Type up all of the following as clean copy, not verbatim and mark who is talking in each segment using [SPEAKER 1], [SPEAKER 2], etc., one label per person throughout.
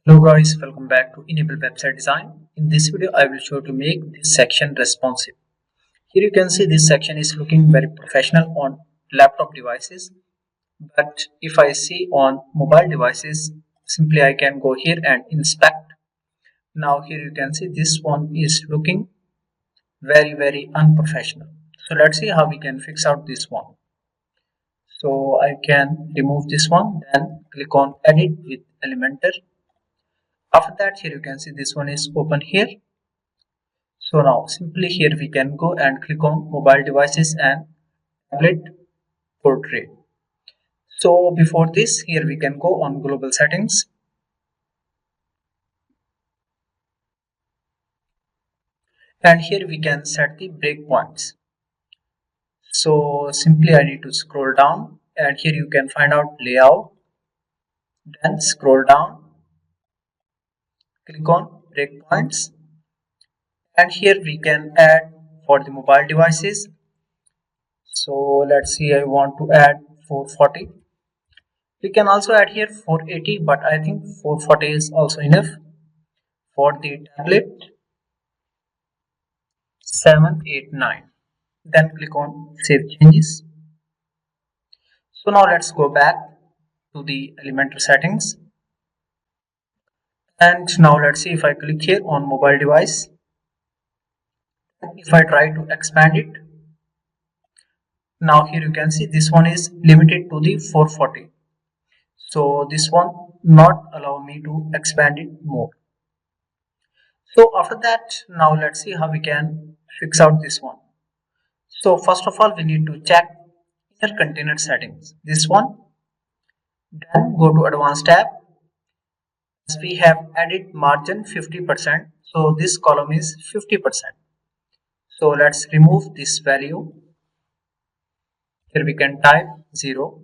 [SPEAKER 1] Hello guys, welcome back to Enable Website Design. In this video, I will show to make this section responsive. Here you can see this section is looking very professional on laptop devices. But if I see on mobile devices, simply I can go here and inspect. Now here you can see this one is looking very unprofessional. So let's see how we can fix out this one. So I can remove this one, then click on Edit with Elementor. After that, here you can see this one is open here. So now simply here we can go and click on mobile devices and tablet portrait. So before this, here we can go on global settings. And here we can set the breakpoints. So simply I need to scroll down and here you can find out layout. Then scroll down, click on breakpoints. And here we can add for the mobile devices. So let's see, I want to add 440. We can also add here 480, but I think 440 is also enough. For the tablet, 789. Then click on Save Changes. So now let's go back to the Elementor settings. And now let's see if I click here on mobile device. If I try to expand it, now here you can see this one is limited to the 440. So this one not allow me to expand it more. So after that, now let's see how we can fix out this one. So first of all, we need to check inner container settings. This one. Then go to Advanced tab. As we have added margin 50%, so this column is 50%. So let's remove this value. Here we can type 0.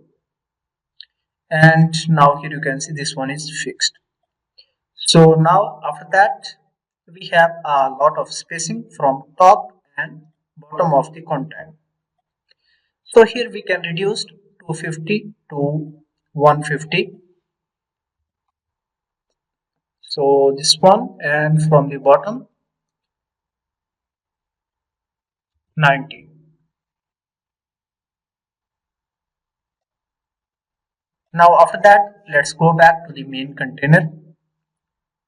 [SPEAKER 1] And now here you can see this one is fixed. So now after that, we have a lot of spacing from top and bottom of the content. So here we can reduce 250 to 150. So this one, and from the bottom 90. Now after that, let's go back to the main container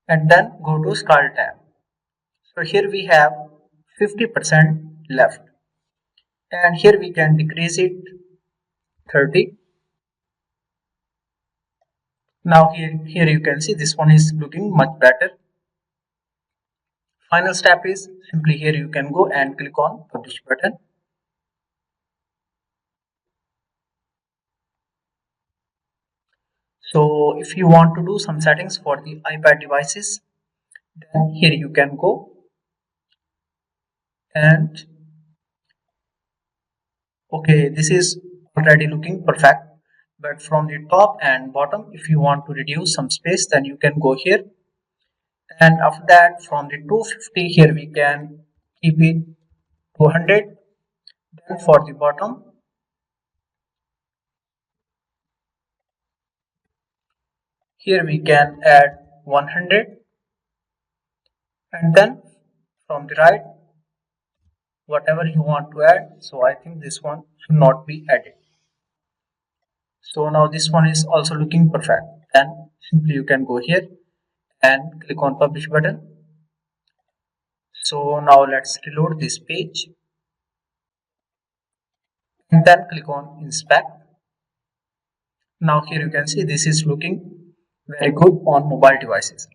[SPEAKER 1] and then go to Style tab. So here we have 50% left, and here we can decrease it 30. Now here you can see this one is looking much better. Final step is simply here you can go and click on Publish button. So if you want to do some settings for the iPad devices, then here you can go and okay, this is already looking perfect. But from the top and bottom, if you want to reduce some space, then you can go here. And after that, from the 250 here we can keep it 200. Then for the bottom, here we can add 100. And then from the right, whatever you want to add. So I think this one should not be added. So now this one is also looking perfect. Then simply you can go here and click on Publish button. So now let's reload this page and then click on Inspect. Now here you can see this is looking very good on mobile devices.